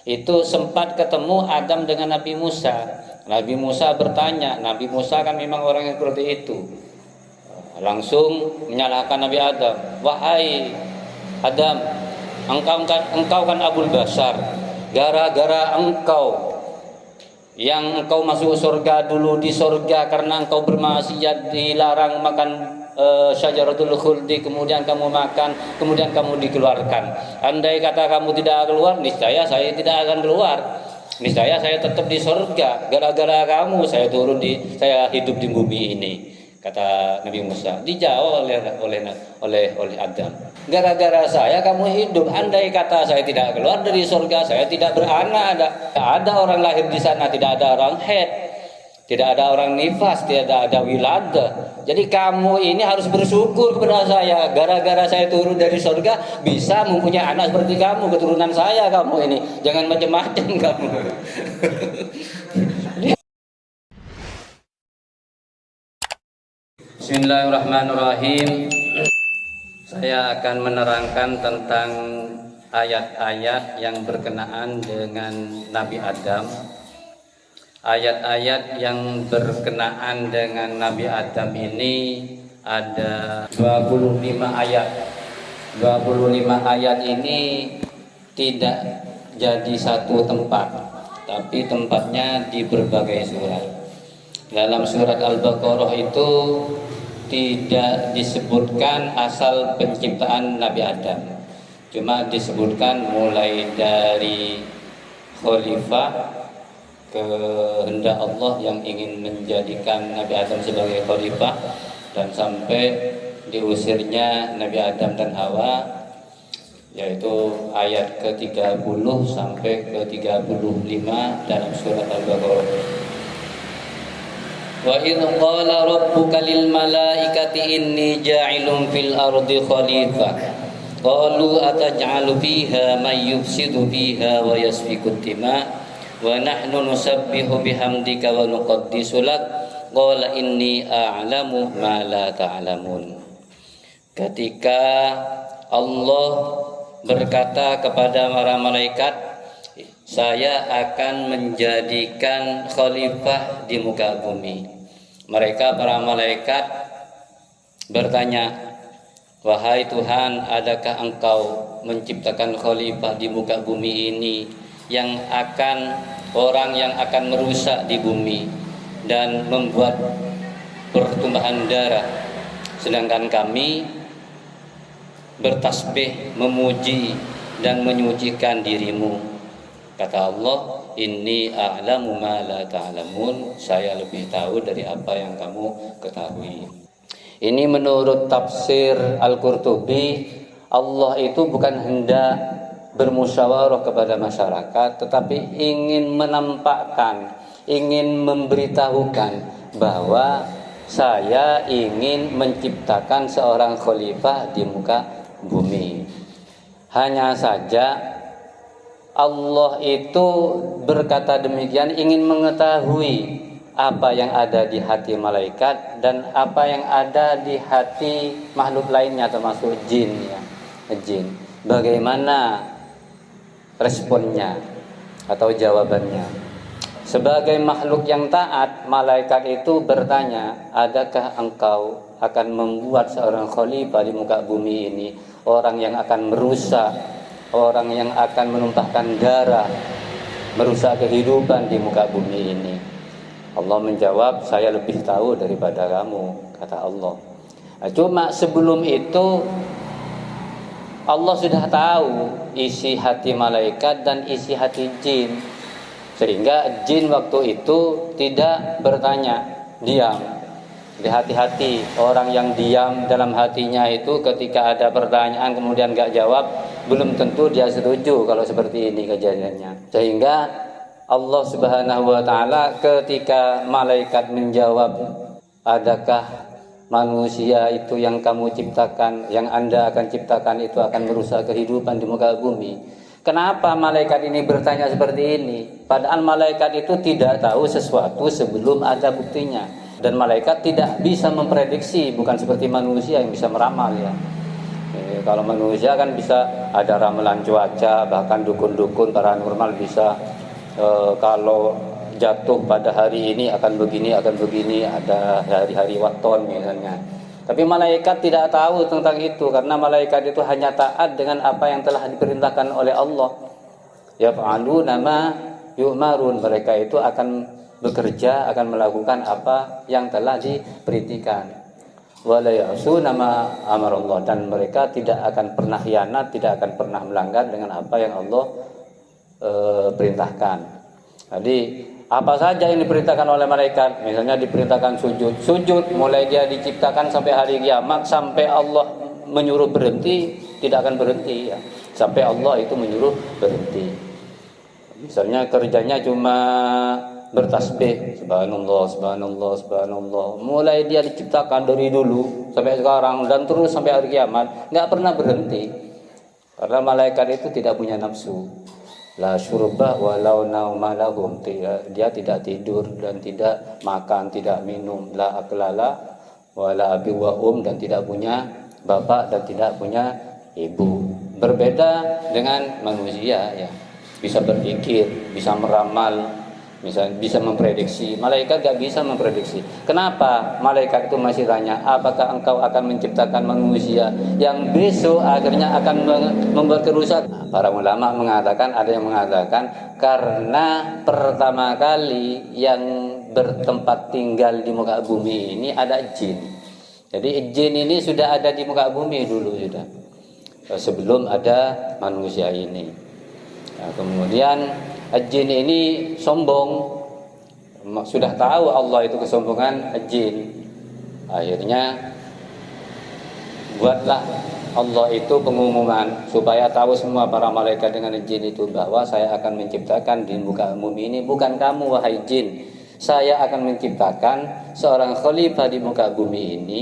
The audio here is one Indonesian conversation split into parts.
Itu sempat ketemu Adam dengan Nabi Musa. Nabi Musa bertanya, Nabi Musa kan memang orang yang seperti itu. Langsung menyalahkan Nabi Adam. Wahai Adam, engkau kan Abul Bashar. Gara-gara engkau yang engkau masuk surga dulu di surga karena engkau bermaksiat, dilarang makan syajaratul khuldi, kemudian kamu makan, kemudian kamu dikeluarkan. Andai kata kamu tidak keluar, niscaya saya tidak akan keluar. Niscaya saya tetap di surga. Gara-gara kamu saya hidup di bumi ini. Kata Nabi Musa. Dijawab oleh Adam. Gara-gara saya kamu hidup. Andai kata saya tidak keluar dari surga, saya tidak beranak. Ada orang lahir di sana, tidak ada orang haid, tidak ada orang nifas, tidak ada wilada. Jadi kamu ini harus bersyukur kepada saya. Gara-gara saya turun dari surga bisa mempunyai anak seperti kamu, keturunan saya kamu ini. Jangan macam-macam kamu. Bismillahirrahmanirrahim. Saya akan menerangkan tentang ayat-ayat yang berkenaan dengan Nabi Adam. Ayat-ayat yang berkenaan dengan Nabi Adam ini ada 25 ayat. 25 ayat ini tidak jadi satu tempat, tapi tempatnya di berbagai surat. Dalam surat Al-Baqarah itu tidak disebutkan asal penciptaan Nabi Adam. Cuma disebutkan mulai dari khalifah, kehendak Allah yang ingin menjadikan Nabi Adam sebagai khalifah, dan sampai diusirnya Nabi Adam dan Hawa, yaitu ayat ke-30 sampai ke-35 dalam surat Al-Baqarah. Wa idh qala rabbuka lil malaikati inni ja'ilun fil ardi khalifah qalu ataj'alu fiha may yufsidu fiha wa yasfiku dima wa nahnu nusabbihu bihamdika wa nuqaddisu lak qala inni a'lamu ma la ta'lamun. Ketika Allah berkata kepada para malaikat, saya akan menjadikan khalifah di muka bumi. Mereka para malaikat bertanya, wahai Tuhan, adakah engkau menciptakan khalifah di muka bumi ini yang akan orang yang akan merusak di bumi dan membuat pertumpahan darah, sedangkan kami bertasbih, memuji dan menyucikan dirimu. Kata Allah, inni a'lamu ma la ta'lamun, saya lebih tahu dari apa yang kamu ketahui. Ini menurut tafsir Al-Qurtubi, Allah itu bukan hendak bermusyawarah kepada masyarakat, tetapi ingin menampakkan, ingin memberitahukan bahwa saya ingin menciptakan seorang khalifah di muka bumi. Hanya saja Allah itu berkata demikian ingin mengetahui apa yang ada di hati malaikat dan apa yang ada di hati makhluk lainnya, termasuk jin ya. Jin. Bagaimana responnya atau jawabannya? Sebagai makhluk yang taat, malaikat itu bertanya, adakah engkau akan membuat seorang khalifah di muka bumi ini, orang yang akan merusak, orang yang akan menumpahkan darah, merusak kehidupan di muka bumi ini? Allah menjawab, saya lebih tahu daripada kamu, kata Allah. Nah, cuma sebelum itu Allah sudah tahu isi hati malaikat dan isi hati jin, sehingga jin waktu itu tidak bertanya, diam. Hati-hati orang yang diam dalam hatinya itu ketika ada pertanyaan kemudian gak jawab, belum tentu dia setuju kalau seperti ini kejadiannya. Sehingga Allah Subhanahu wa ta'ala ketika malaikat menjawab, adakah manusia itu yang kamu ciptakan, yang Anda akan ciptakan itu akan merusak kehidupan di muka bumi? Kenapa malaikat ini bertanya seperti ini? Padahal malaikat itu tidak tahu sesuatu sebelum ada buktinya. Dan malaikat tidak bisa memprediksi, bukan seperti manusia yang bisa meramal ya. Kalau manusia kan bisa ada ramalan cuaca, bahkan dukun-dukun paranormal bisa kalau jatuh pada hari ini akan begini, ada hari-hari waton misalnya. Tapi malaikat tidak tahu tentang itu, karena malaikat itu hanya taat dengan apa yang telah diperintahkan oleh Allah. Yaf'aluna ma yu'marun, mereka itu akan bekerja, akan melakukan apa yang telah diperintahkan. Wala ya'suna ma amarallah, dan mereka tidak akan pernah khianat, tidak akan pernah melanggar dengan apa yang Allah perintahkan. Jadi apa saja yang diperintahkan oleh malaikat, misalnya diperintahkan sujud mulai dia diciptakan sampai hari kiamat, sampai Allah menyuruh berhenti tidak akan berhenti ya, sampai Allah itu menyuruh berhenti. Misalnya kerjanya cuma bertasbih, subhanallah, subhanallah, subhanallah, mulai dia diciptakan dari dulu sampai sekarang dan terus sampai hari kiamat, nggak pernah berhenti, karena malaikat itu tidak punya nafsu. La syurba walau nauma lahum, dia tidak tidur dan tidak makan, tidak minum. La aklala wala abi wa dan tidak punya bapak dan tidak punya ibu. Berbeda dengan manusia ya, bisa berpikir, bisa meramal, bisa memprediksi. Malaikat gak bisa memprediksi. Kenapa? Malaikat itu masih tanya, apakah engkau akan menciptakan manusia yang besok akhirnya akan membuat kerusakan? Para ulama mengatakan, ada yang mengatakan karena pertama kali yang bertempat tinggal di muka bumi ini ada jin. Jadi jin ini sudah ada di muka bumi dulu sudah, sebelum ada manusia ini. Nah, kemudian jin ini sombong, sudah tahu Allah itu kesombongan jin. Akhirnya buatlah Allah itu pengumuman supaya tahu semua para malaikat dengan jin itu bahwa saya akan menciptakan di muka bumi ini bukan kamu wahai jin. Saya akan menciptakan seorang khalifah di muka bumi ini.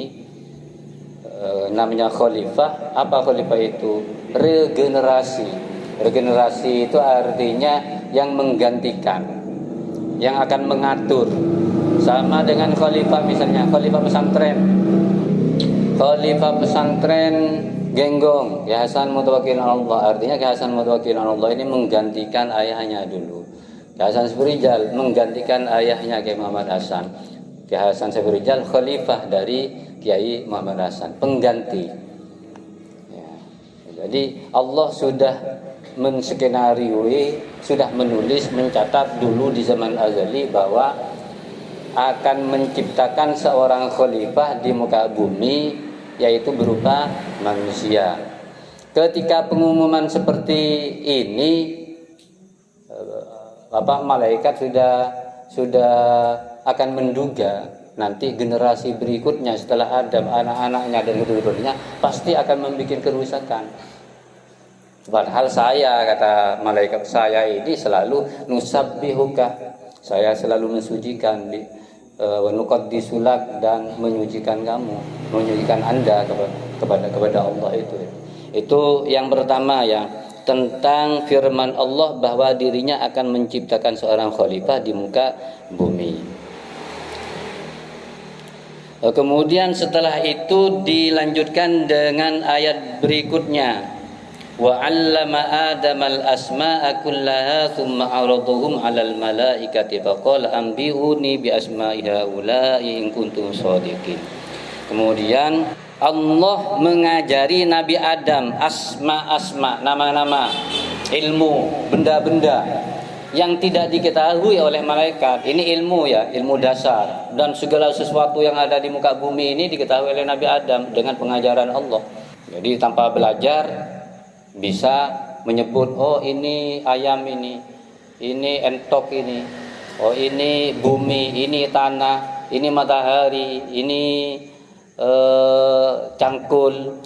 Namanya khalifah. Apa khalifah itu? Regenerasi. Regenerasi itu artinya yang menggantikan, yang akan mengatur. Sama dengan khalifah, misalnya khalifah pesantren. Khalifah pesantren Genggong, Ki Hasan Mutawakkil Allah, artinya Ki Hasan Mutawakkil Allah ini menggantikan ayahnya dulu. Ki Hasan Safirizal menggantikan ayahnya Kiai Muhammad Hasan. Ki Hasan Safirizal khalifah dari Kiai Muhammad Hasan, pengganti. Ya. Jadi Allah sudah menskenarioi, sudah menulis, mencatat dulu di zaman azali bahwa akan menciptakan seorang khalifah di muka bumi, yaitu berupa manusia. Ketika pengumuman seperti ini, malaikat sudah akan menduga nanti generasi berikutnya setelah Adam, anak-anaknya dan keturunannya pasti akan membuat kerusakan. Padahal saya, kata malaikat, saya ini selalu nusabbihuka, saya selalu mensucikan wa nuqaddisulak, dan menyucikan kamu, menyucikan Anda kepada Allah itu. Itu yang pertama ya, tentang firman Allah bahwa dirinya akan menciptakan seorang khalifah di muka bumi. Kemudian setelah itu dilanjutkan dengan ayat berikutnya. Wa 'allama Adamal asma'a kullaha tsumma 'aradahum 'alal malaikati faqala anbi'uni bi asma'i haula'i in kuntum shadiqin. Kemudian Allah mengajari Nabi Adam asma-asma, nama-nama, ilmu, benda-benda yang tidak diketahui oleh malaikat. Ini ilmu ya, ilmu dasar, dan segala sesuatu yang ada di muka bumi ini diketahui oleh Nabi Adam dengan pengajaran Allah. Jadi tanpa belajar bisa menyebut, oh ini ayam ini entok ini, oh ini bumi, ini tanah, ini matahari, ini cangkul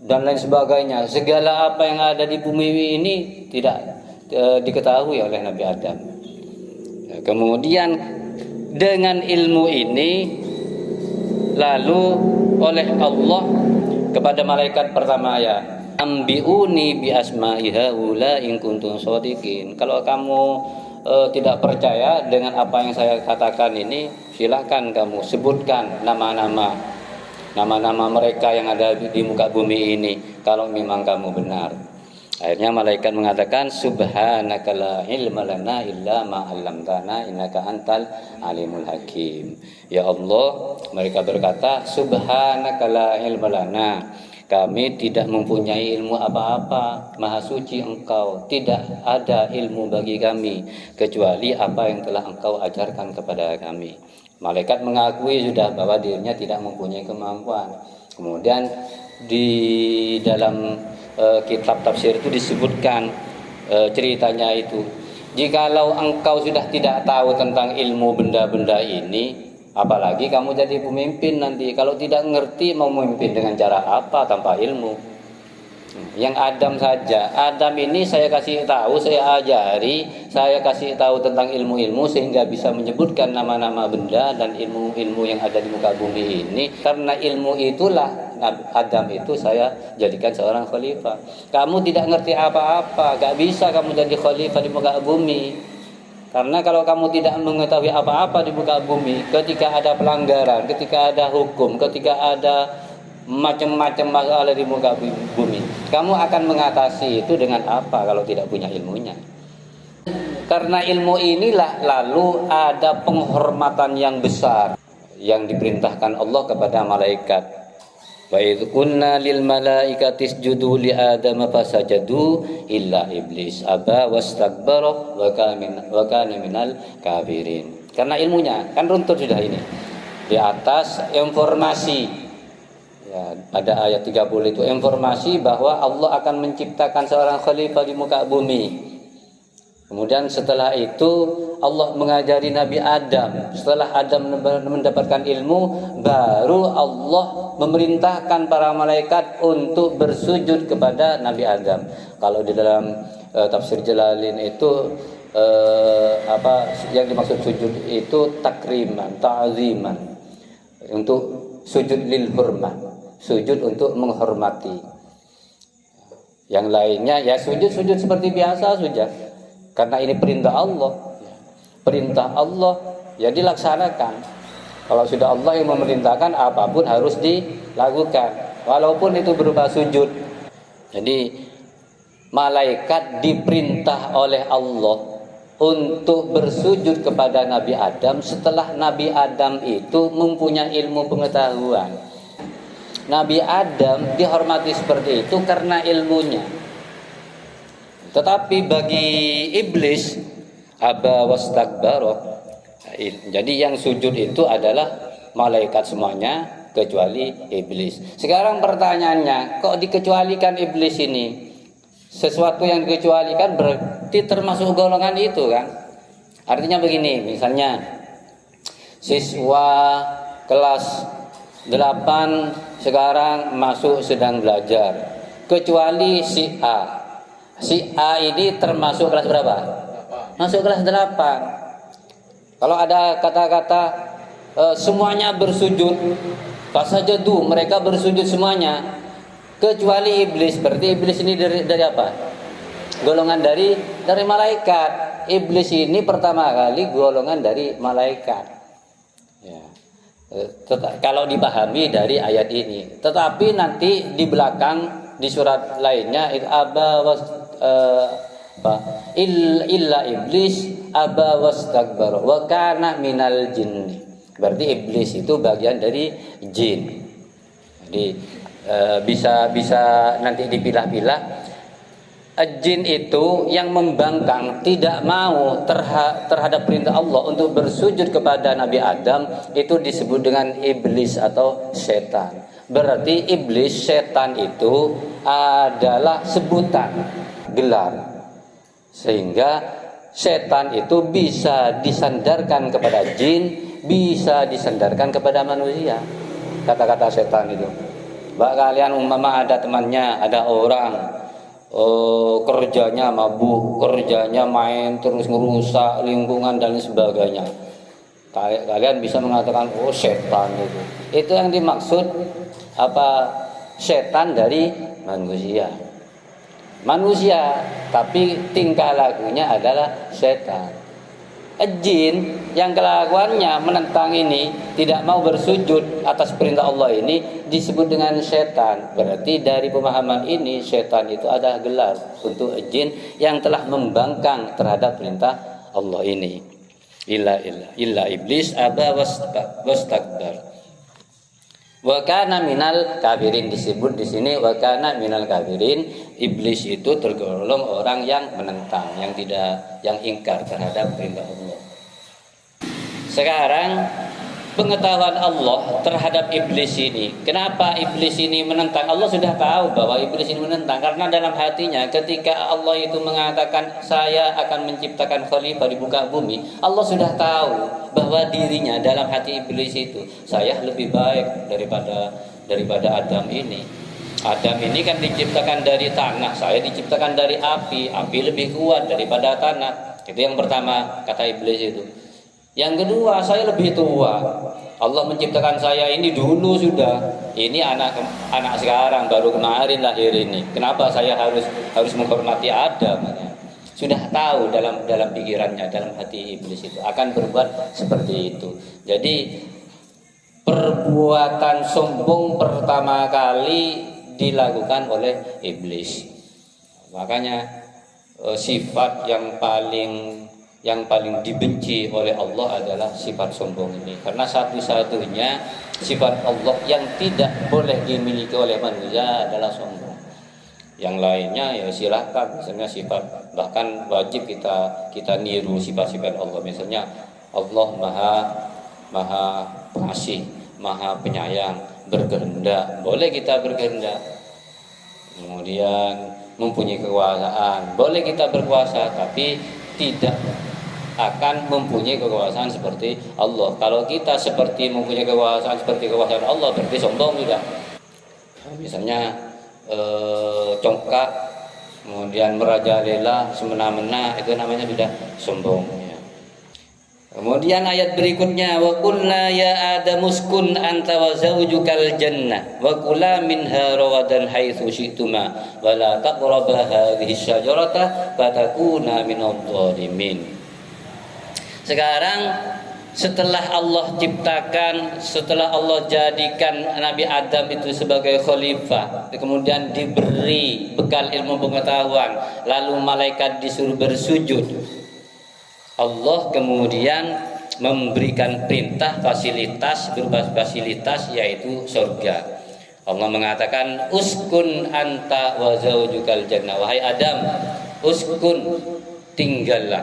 dan lain sebagainya. Segala apa yang ada di bumi ini tidak diketahui oleh Nabi Adam. Kemudian dengan ilmu ini lalu oleh Allah kepada malaikat pertama ya, ambiuni bi asma'i haula in kuntum shadiqin. Kalau kamu tidak percaya dengan apa yang saya katakan ini, silakan kamu sebutkan nama-nama mereka yang ada di muka bumi ini. kalau memang kamu benar. Akhirnya malaikat mengatakan, subhanaka la ilma lana illa ma 'allamtana innaka antal alimul hakim. Ya Allah, mereka berkata, subhanaka la ilma lana, kami tidak mempunyai ilmu apa-apa, maha suci Engkau, tidak ada ilmu bagi kami kecuali apa yang telah Engkau ajarkan kepada kami. Malaikat mengakui sudah bahwa dirinya tidak mempunyai kemampuan. Kemudian di dalam kitab tafsir itu disebutkan ceritanya itu, jikalau engkau sudah tidak tahu tentang ilmu benda-benda ini, apalagi kamu jadi pemimpin nanti. Kalau tidak ngerti mau memimpin dengan cara apa tanpa ilmu? Yang Adam saja, Adam ini saya kasih tahu, saya ajari, saya kasih tahu tentang ilmu-ilmu sehingga bisa menyebutkan nama-nama benda dan ilmu-ilmu yang ada di muka bumi ini. Karena ilmu itulah Adam itu saya jadikan seorang khalifah. Kamu tidak ngerti apa-apa, gak bisa kamu jadi khalifah di muka bumi. Karena kalau kamu tidak mengetahui apa-apa di muka bumi, ketika ada pelanggaran, ketika ada hukum, ketika ada macam-macam masalah di muka bumi, kamu akan mengatasi itu dengan apa kalau tidak punya ilmunya? Karena ilmu inilah lalu ada penghormatan yang besar yang diperintahkan Allah kepada malaikat. Wa idz qulna lil malaikati isjudu li adama fasajadu illa iblis aba wastakbara wa kana minal kafirin. Karena ilmunya kan runtut sudah ini. Di atas informasi, ya, pada ayat 30 itu informasi bahwa Allah akan menciptakan seorang khalifah di muka bumi. Kemudian setelah itu Allah mengajari Nabi Adam. Setelah Adam mendapatkan ilmu, baru Allah memerintahkan para malaikat untuk bersujud kepada Nabi Adam. Kalau di dalam tafsir Jalalain itu apa yang dimaksud sujud itu takriman, ta'ziman. Untuk sujud lil hurmah, sujud untuk menghormati. Yang lainnya ya sujud seperti biasa saja. Karena ini perintah Allah. Perintah Allah ya dilaksanakan. Kalau sudah Allah yang memerintahkan, apapun harus dilakukan, walaupun itu berupa sujud. Jadi malaikat diperintah oleh Allah untuk bersujud kepada Nabi Adam setelah Nabi Adam itu mempunyai ilmu pengetahuan. Nabi Adam dihormati seperti itu karena ilmunya. Tetapi bagi iblis, aba wastakbara, jadi yang sujud itu adalah malaikat semuanya kecuali iblis. Sekarang pertanyaannya, kok dikecualikan iblis ini? Sesuatu yang dikecualikan berarti termasuk golongan itu kan? Artinya begini, misalnya siswa kelas 8 sekarang masuk sedang belajar, kecuali si A. Si A ini termasuk kelas berapa? Masuk kelas 8. Kalau ada kata-kata semuanya bersujud, fasajadu, mereka bersujud semuanya, kecuali iblis. Berarti iblis ini dari apa? Golongan dari malaikat. Iblis ini pertama kali golongan dari malaikat. Ya. Kalau dipahami dari ayat ini. Tetapi nanti di belakang di surat lainnya itu illa iblis aba wastakbara wa kana minal jinni. Berarti iblis itu bagian dari jin. Jadi bisa nanti dipilah-pilah. Jin itu yang membangkang, tidak mau terhadap perintah Allah untuk bersujud kepada Nabi Adam, itu disebut dengan iblis atau setan. Berarti iblis, setan itu adalah sebutan, gelar. Sehingga setan itu bisa disandarkan kepada jin, bisa disandarkan kepada manusia. Kata-kata setan itu. Kalian umpama ada temannya, ada orang kerjanya mabuk, kerjanya main terus merusak lingkungan dan sebagainya. Kalian bisa mengatakan oh setan itu. Itu yang dimaksud apa? Setan dari manusia. Manusia tapi tingkah lakunya adalah setan. Jin yang kelakuannya menentang ini, tidak mau bersujud atas perintah Allah ini disebut dengan setan. Berarti dari pemahaman ini setan itu adalah gelar untuk jin yang telah membangkang terhadap perintah Allah ini. Illa iblis aba wastakbar. Wa kana minal kafirin, disebut di sini wa kana minal kafirin. Iblis itu tergolong orang yang menentang, yang ingkar terhadap perintah Allah. Sekarang pengetahuan Allah terhadap iblis ini. Kenapa iblis ini menentang? Allah sudah tahu bahwa iblis ini menentang karena dalam hatinya ketika Allah itu mengatakan saya akan menciptakan khalifah di muka bumi, Allah sudah tahu bahwa dirinya dalam hati iblis itu, saya lebih baik daripada Adam ini. Adam ini kan diciptakan dari tanah, saya diciptakan dari api. Api lebih kuat daripada tanah. Itu yang pertama kata iblis itu. Yang kedua, saya lebih tua. Allah menciptakan saya ini dulu sudah. Ini anak sekarang baru kemarin lahir ini. Kenapa saya harus menghormati Adam? Sudah tahu dalam pikirannya, dalam hati iblis itu akan berbuat seperti itu. Jadi perbuatan sombong pertama kali dilakukan oleh iblis. Makanya sifat yang paling dibenci oleh Allah adalah sifat sombong ini, karena satu-satunya sifat Allah yang tidak boleh dimiliki oleh manusia adalah sombong. Yang lainnya ya silakan, misalnya sifat, bahkan wajib kita niru sifat-sifat Allah. Misalnya Allah maha pengasih, maha penyayang, berkehendak, boleh kita berkehendak. Kemudian mempunyai kekuasaan, boleh kita berkuasa, tapi tidak akan mempunyai kekuasaan seperti Allah. Kalau kita seperti mempunyai kekuasaan seperti kekuasaan Allah, berarti sombong juga. Misalnya congkak, kemudian merajalela semena-mena, itu namanya sudah sombong. Kemudian ayat berikutnya, wa qulna ya adamu uskun anta wa zawjukal jannah wa kula minha rawadan haitsu syi'tuma wa la taqraba hadhihi syajarata fatakuna minadh dhalimin. Sekarang setelah Allah ciptakan, setelah Allah jadikan Nabi Adam itu sebagai khalifah, kemudian diberi bekal ilmu pengetahuan, lalu malaikat disuruh bersujud, Allah kemudian memberikan perintah berupa fasilitas yaitu surga. Allah mengatakan uskun anta wa zaujukal jannah, wahai Adam, uskun, tinggallah,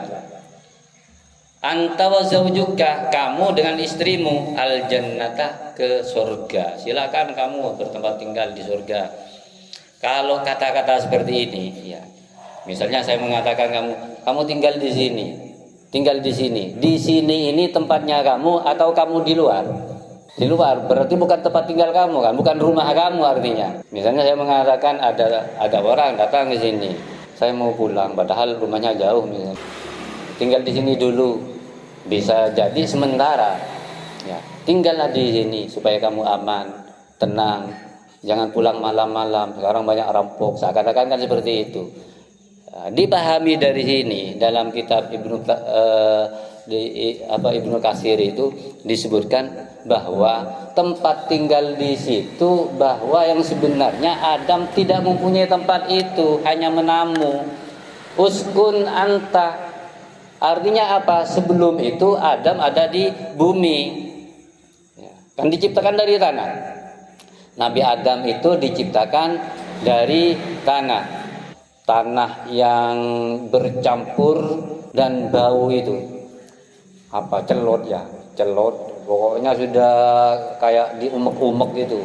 anta wa zaujuka, kamu dengan istrimu, al jannata, ke surga. Silakan kamu bertempat tinggal di surga. Kalau kata-kata seperti ini, ya, misalnya saya mengatakan kamu tinggal di sini. Tinggal di sini. Di sini ini tempatnya kamu atau kamu di luar? Di luar berarti bukan tempat tinggal kamu kan, bukan rumah kamu artinya. Misalnya saya mengatakan ada orang datang ke sini, saya mau pulang, padahal rumahnya jauh misalnya. Tinggal di sini dulu, bisa jadi sementara. Ya, tinggallah di sini supaya kamu aman, tenang, jangan pulang malam-malam. Sekarang banyak rampok, seakan-akan kan seperti itu. Dipahami dari sini dalam kitab Ibnu Katsir itu disebutkan bahwa tempat tinggal di situ, bahwa yang sebenarnya Adam tidak mempunyai tempat itu, hanya menamu. Uskun anta artinya apa? Sebelum itu Adam ada di bumi, kan diciptakan dari tanah. Nabi Adam itu diciptakan dari tanah yang bercampur dan bau itu apa, celot, pokoknya sudah kayak diumek-umek gitu.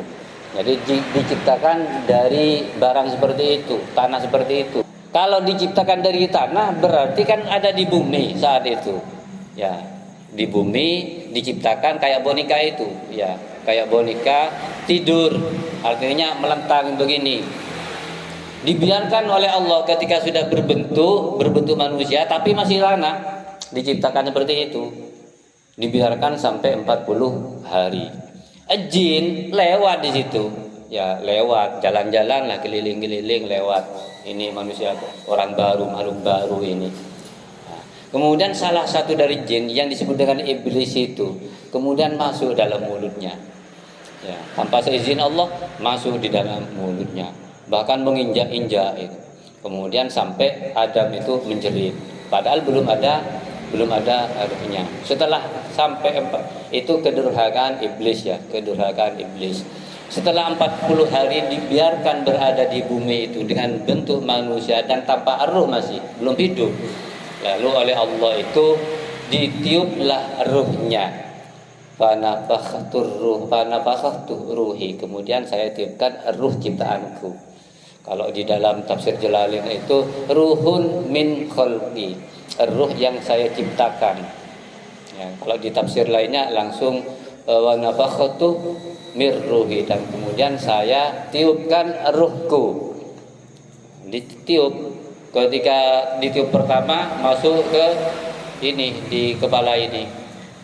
Jadi diciptakan dari barang seperti itu, tanah seperti itu. Kalau diciptakan dari tanah berarti kan ada di bumi saat itu, ya, di bumi diciptakan kayak boneka itu, ya, kayak boneka tidur, artinya melentang begini. Dibiarkan oleh Allah ketika sudah berbentuk manusia tapi masih tanah, diciptakan seperti itu, dibiarkan sampai 40 hari. Jin lewat di situ, ya, lewat jalan-jalan lah, keliling-keliling lewat. Ini manusia, orang baru, makhluk baru ini. Nah, Kemudian salah satu dari jin yang disebut dengan iblis itu kemudian masuk dalam mulutnya. Ya, tanpa seizin Allah masuk di dalam mulutnya, bahkan menginjak-injak itu. Kemudian sampai Adam itu menjerit. Padahal belum ada artinya. Setelah sampai itu kedurhakaan iblis ya, kedurhakaan iblis. Setelah 40 hari dibiarkan berada di bumi itu dengan bentuk manusia dan tanpa ruh, masih belum hidup. Lalu oleh Allah itu ditiuplah ruhnya. Fanafakhtu ruhi. Kemudian saya tiupkan ruh ciptaanku. Kalau di dalam tafsir Jalalain itu ruhun min khalqi, ruh yang saya ciptakan. Ya, kalau di tafsir lainnya langsung wa nafakhtu mir ruhi, dan kemudian saya tiupkan ruhku. Ditiup, ketika ditiup pertama masuk ke ini, di kepala ini,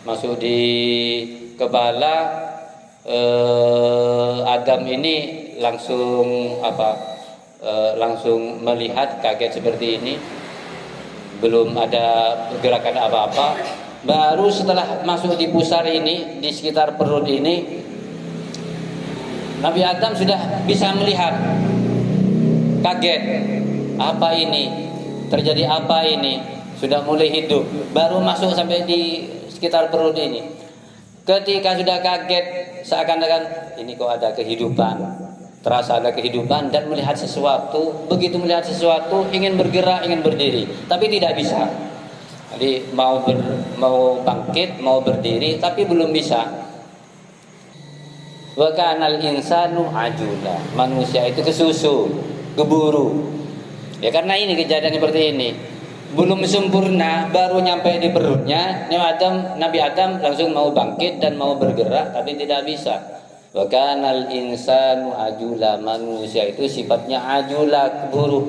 masuk di kepala Adam ini langsung langsung melihat, kaget seperti ini, belum ada gerakan apa-apa. Baru setelah masuk di pusar ini, di sekitar perut ini, Nabi Adam sudah bisa melihat. Kaget, apa ini? Terjadi apa ini? Sudah mulai hidup. Baru masuk sampai di sekitar perut ini. Ketika sudah kaget, seakan-akan ini kok ada kehidupan. Terasa ada kehidupan dan melihat sesuatu. Begitu melihat sesuatu, ingin bergerak, ingin berdiri, tapi tidak bisa. Jadi mau bangkit, mau berdiri, tapi belum bisa. Wa kanal insanu ajula. Manusia itu kesusu, keburu. Ya karena ini kejadian seperti ini. Belum sempurna, baru nyampe di perutnya, Nabi Adam langsung mau bangkit dan mau bergerak, tapi tidak bisa. Wa kanal insanu ajula. Manusia itu sifatnya ajula, keburu.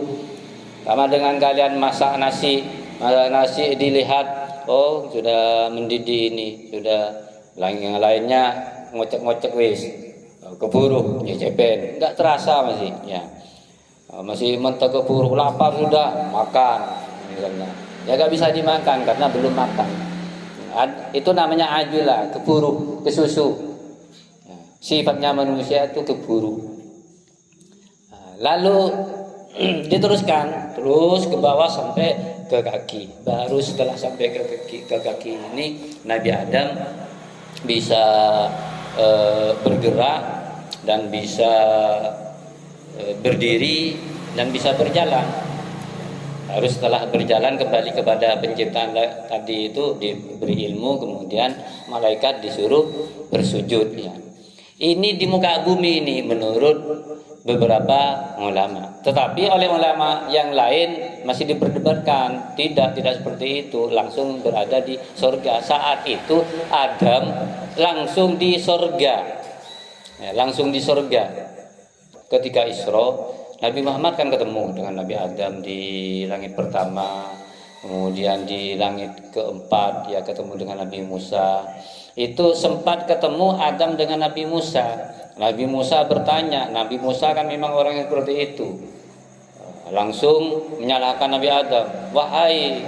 Sama dengan kalian masak nasi dilihat, oh sudah mendidih ini, sudah yang lainnya ngocek-ngocek wis, keburu nyecepen, enggak terasa masih ya, masih mentah keburu, lapar sudah makan misalnya, ya enggak bisa dimakan karena belum makan. Itu namanya ajulah, keburu, kesusu. Sifatnya manusia itu keburu. Lalu diteruskan terus ke bawah sampai ke kaki. Baru setelah sampai ke kaki ini Nabi Adam bisa bergerak dan bisa berdiri dan bisa berjalan. Harus setelah berjalan kembali kepada penciptaan tadi itu, diberi ilmu, kemudian malaikat disuruh bersujud ya. Ini di muka bumi ini menurut beberapa ulama. Tetapi oleh ulama yang lain masih diperdebatkan, tidak seperti itu, langsung berada di surga. Saat itu Adam langsung di surga. Ya, langsung di surga. Ketika Isra, Nabi Muhammad kan ketemu dengan Nabi Adam di langit pertama, kemudian di langit keempat ya ketemu dengan Nabi Musa. Itu sempat ketemu Adam dengan Nabi Musa. Nabi Musa bertanya, Nabi Musa kan memang orang yang seperti itu, langsung menyalahkan Nabi Adam. Wahai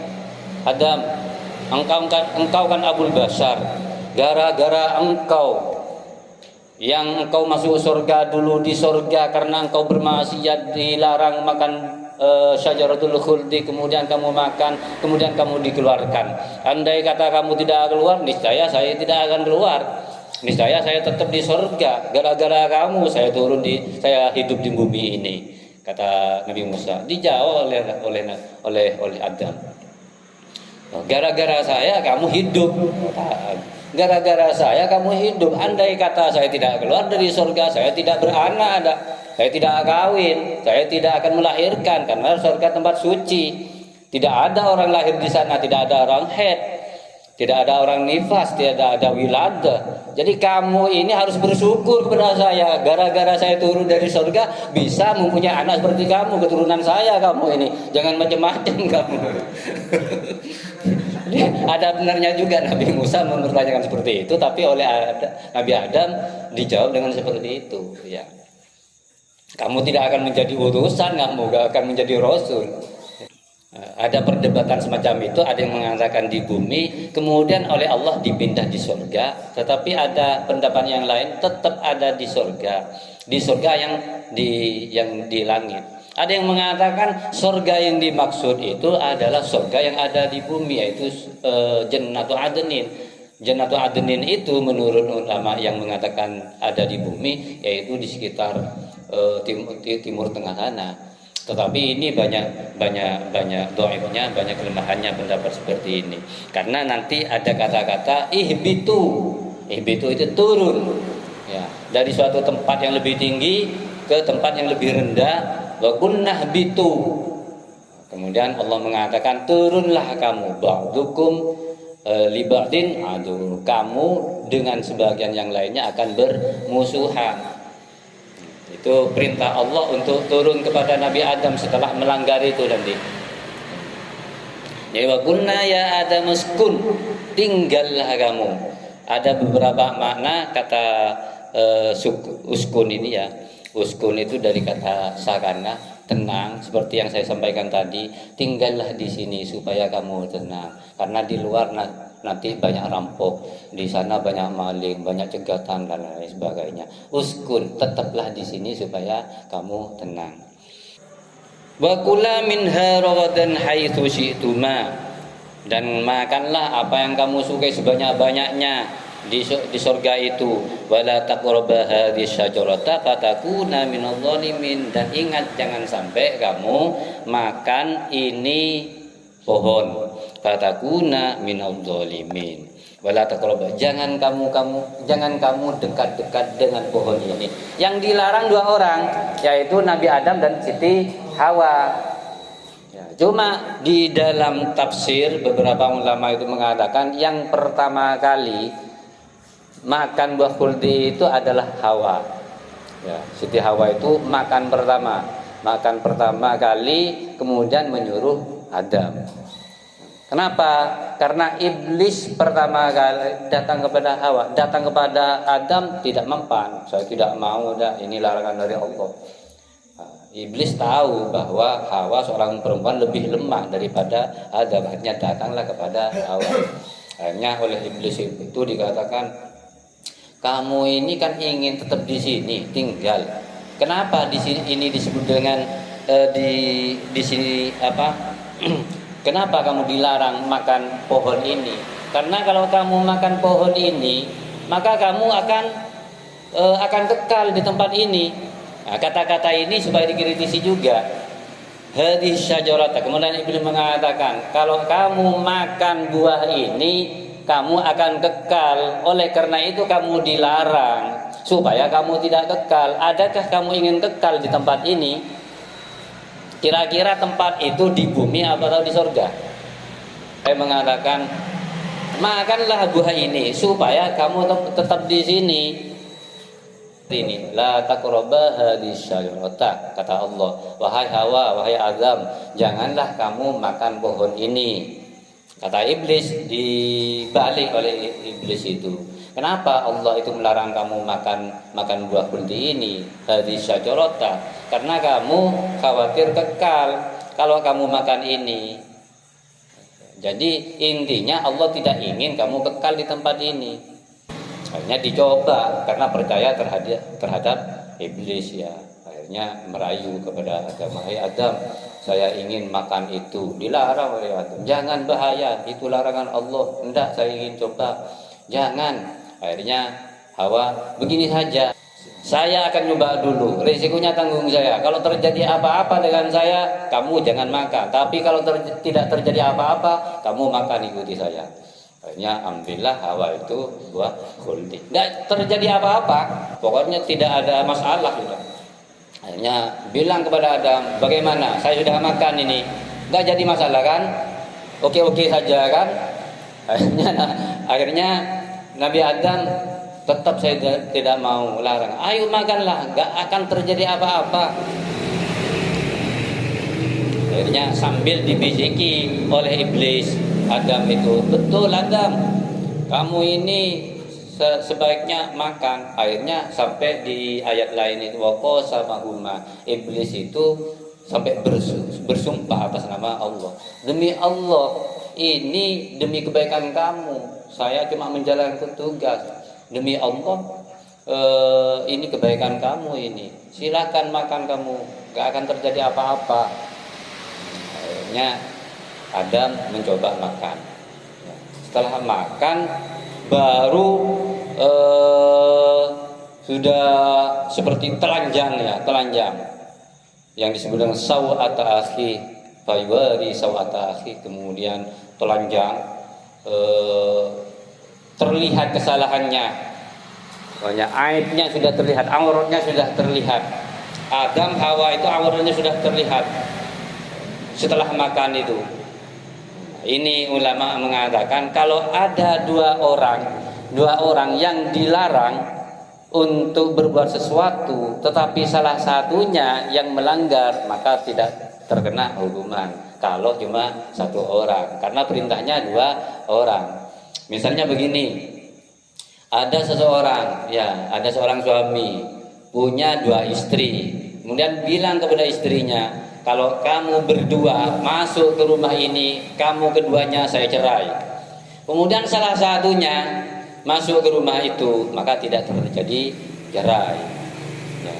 Adam, engkau kan Abul Bashar, gara-gara engkau yang engkau masuk surga dulu di surga karena engkau bermaksiat, dilarang makan syajaratul khuldi, kemudian kamu makan, kemudian kamu dikeluarkan. Andai kata kamu tidak keluar, niscaya saya tidak akan keluar. Niscaya saya tetap di surga. Gara-gara kamu saya hidup di bumi ini, kata Nabi Musa. Dijawab oleh Adam. Gara-gara saya kamu hidup. Gara-gara saya kamu hidup. Andai kata saya tidak keluar dari surga, saya tidak beranak, saya tidak kawin, saya tidak akan melahirkan karena surga tempat suci. Tidak ada orang lahir di sana, tidak ada orang haid, tidak ada orang nifas, tidak ada wilada. Jadi kamu ini harus bersyukur kepada saya. Gara-gara saya turun dari surga bisa mempunyai anak seperti kamu, keturunan saya kamu ini. Jangan macam-macam kamu. Jadi ada benarnya juga Nabi Musa mempertanyakan seperti itu, tapi oleh Nabi Adam dijawab dengan seperti itu. Ya, kamu tidak akan menjadi utusan, kamu gak akan menjadi rasul. Ada perdebatan semacam itu, ada yang mengatakan di bumi, kemudian oleh Allah dipindah di surga, tetapi ada pendapat yang lain tetap ada di surga yang di langit. Ada yang mengatakan surga yang dimaksud itu adalah surga yang ada di bumi, yaitu Jannatu Adnin. Jannatu Adnin itu menurut ulama yang mengatakan ada di bumi, yaitu di sekitar timur tengah sana. Tetapi ini banyak dhaifnya, banyak kelemahannya pendapat seperti ini. Karena nanti ada kata-kata ihbitu itu turun, ya, dari suatu tempat yang lebih tinggi ke tempat yang lebih rendah. Wa kunnah bitu. Kemudian Allah mengatakan turunlah kamu, ba'dukum li ba'din adu. Kamu dengan sebagian yang lainnya akan bermusuhan. Itu perintah Allah untuk turun kepada Nabi Adam setelah melanggar itu nanti. Ya wa kunna ya Adam uskun, tinggallah kamu. Ada beberapa makna kata uskun ini ya. Uskun itu dari kata sakana, tenang, seperti yang saya sampaikan tadi. Tinggallah di sini supaya kamu tenang. Karena di luar nanti banyak rampok, di sana banyak maling, banyak cegatan dan lain sebagainya. Uskun, tetaplah di sini supaya kamu tenang. Wa kula minha ragadan haitsu syi'tuma, dan makanlah apa yang kamu sukai sebanyak-banyaknya di surga itu. Wala taqrabu hadhihi syajarata fatakuna minadh dhalimin, dan ingat jangan sampai kamu makan ini pohon, fatakuna minadh dhalimin. Wala taqrabu, jangan kamu dekat-dekat dengan pohon ini. Yang dilarang dua orang, yaitu Nabi Adam dan Siti Hawa. Ya, cuma di dalam tafsir beberapa ulama itu mengatakan yang pertama kali makan buah khuldi itu adalah Hawa. Ya, Siti Hawa itu makan pertama kali, kemudian menyuruh Adam. Kenapa? Karena iblis pertama kali datang kepada Hawa, datang kepada Adam tidak mempan. Saya tidak mau, ini larangan dari Allah. Iblis tahu bahwa Hawa seorang perempuan lebih lemah daripada Adam, akhirnya datanglah kepada Hawa. Akhirnya oleh iblis itu dikatakan, kamu ini kan ingin tetap di sini tinggal. Kenapa di sini ini disebut dengan di sini apa? Kenapa kamu dilarang makan pohon ini? Karena kalau kamu makan pohon ini, maka kamu akan kekal di tempat ini. Nah, kata-kata ini supaya dikritisi juga. Hadhihi syajarata. Kemudian iblis mengatakan, kalau kamu makan buah ini, kamu akan kekal. Oleh karena itu kamu dilarang supaya kamu tidak kekal. Adakah kamu ingin kekal di tempat ini? Kira-kira tempat itu di bumi atau di surga? Saya mengatakan, makanlah buah ini supaya kamu tetap di sini. Ini la taqrabu hadhihi syajarata, kata Allah, wahai Hawa, wahai Adam, janganlah kamu makan pohon ini. Kata iblis, dibalik oleh iblis itu. Kenapa Allah itu melarang kamu makan buah khuldi ini, hadhihi syajarata? Karena kamu khawatir kekal kalau kamu makan ini. Jadi intinya Allah tidak ingin kamu kekal di tempat ini. Akhirnya dicoba karena percaya terhadap iblis ya. Akhirnya merayu kepada Adam, hai Adam, saya ingin makan itu. Dilarang oleh Adam, jangan, bahaya, itu larangan Allah. Enggak, saya ingin coba. Jangan. Akhirnya Hawa, begini saja, saya akan coba dulu, risikonya tanggung saya. Kalau terjadi apa-apa dengan saya, kamu jangan makan. Tapi kalau tidak terjadi apa-apa, kamu makan, ikuti saya. Akhirnya alhamdulillah Hawa itu buah khuldi. Tidak terjadi apa-apa, pokoknya tidak ada masalah gitu. Akhirnya bilang kepada Adam, bagaimana? Saya sudah makan ini, nggak jadi masalah kan? Oke-oke saja kan? Akhirnya Nabi Adam, tetap saya tidak mau larang. Ayo makanlah, nggak akan terjadi apa-apa. Akhirnya sambil dibisiki oleh iblis, Adam itu, betul Adam, kamu ini sebaiknya makan. Akhirnya sampai di ayat lain itu, waqasamahuma, iblis itu sampai bersumpah atas nama Allah. Demi Allah, ini demi kebaikan kamu, saya cuma menjalankan tugas. Demi Allah, ini kebaikan kamu ini. Silakan makan kamu, gak akan terjadi apa-apa. Akhirnya Adam mencoba makan. Setelah makan, baru sudah seperti telanjang ya, telanjang. Yang disebut dengan sawata akhi, fayuwari sawata akhi, kemudian telanjang, terlihat kesalahannya, banyak aibnya sudah terlihat, auratnya sudah terlihat. Adam, Hawa itu auratnya sudah terlihat setelah makan itu. Ini ulama mengatakan kalau ada dua orang yang dilarang untuk berbuat sesuatu, tetapi salah satunya yang melanggar, maka tidak terkena hukuman kalau cuma satu orang, karena perintahnya dua orang. Misalnya begini, ada seorang suami punya dua istri, kemudian bilang kepada istrinya, kalau kamu berdua masuk ke rumah ini, kamu keduanya saya cerai. Kemudian salah satunya masuk ke rumah itu, maka tidak terjadi cerai. Ya.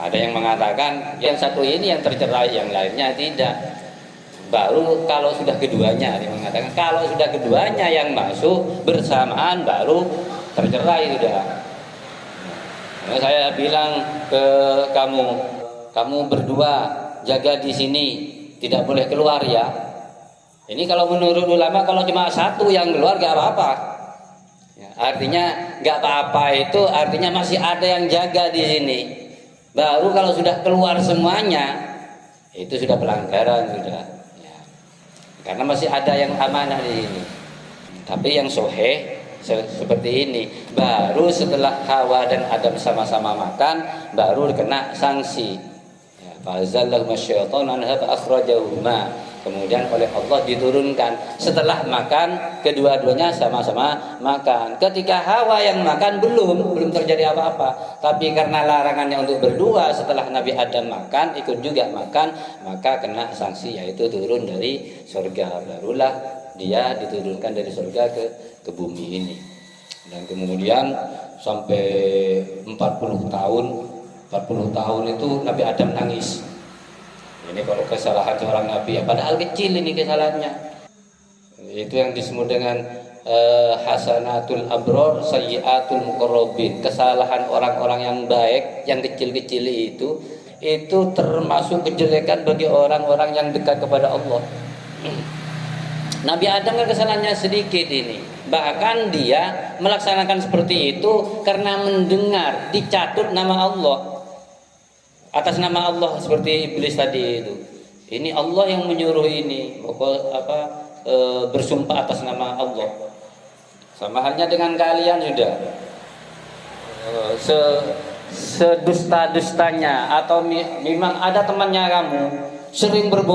Ada yang mengatakan yang satu ini yang tercerai, yang lainnya tidak. Baru kalau sudah keduanya, dia mengatakan kalau sudah keduanya yang masuk bersamaan baru tercerai sudah. Nah, saya bilang ke kamu berdua jaga di sini, tidak boleh keluar ya. Ini kalau menurut ulama kalau cuma satu yang keluar gak apa-apa. Artinya nggak apa-apa itu artinya masih ada yang jaga di sini. Baru kalau sudah keluar semuanya itu sudah pelanggaran sudah. Ya. Karena masih ada yang amanah di sini. Tapi yang sahih seperti ini. Baru setelah Hawa dan Adam sama-sama makan, baru kena sanksi. Fa'azallahuma syaitanu anha fa'akhrajahuma. Kemudian oleh Allah diturunkan setelah makan, kedua-duanya sama-sama makan. Ketika Hawa yang makan belum terjadi apa-apa, tapi karena larangannya untuk berdua, setelah Nabi Adam makan ikut juga makan, maka kena sanksi, yaitu turun dari surga. Barulah dia diturunkan dari surga ke bumi ini. Dan kemudian sampai 40 tahun itu Nabi Adam nangis. Ini kalau kesalahan seorang nabi ya, padahal kecil ini kesalahannya. Itu yang disebut dengan hasanatul abror sayyiatul muqarrabin. Kesalahan orang-orang yang baik, yang kecil-kecil itu termasuk kejelekan bagi orang-orang yang dekat kepada Allah. Nabi Adam kan kesalahannya sedikit ini. Bahkan dia melaksanakan seperti itu karena mendengar dicatut nama Allah. Atas nama Allah seperti iblis tadi itu. Ini Allah yang menyuruh ini, bersumpah atas nama Allah. Sama halnya dengan kalian sudah. Sedusta-dustanya atau memang ada temannya kamu sering berbohong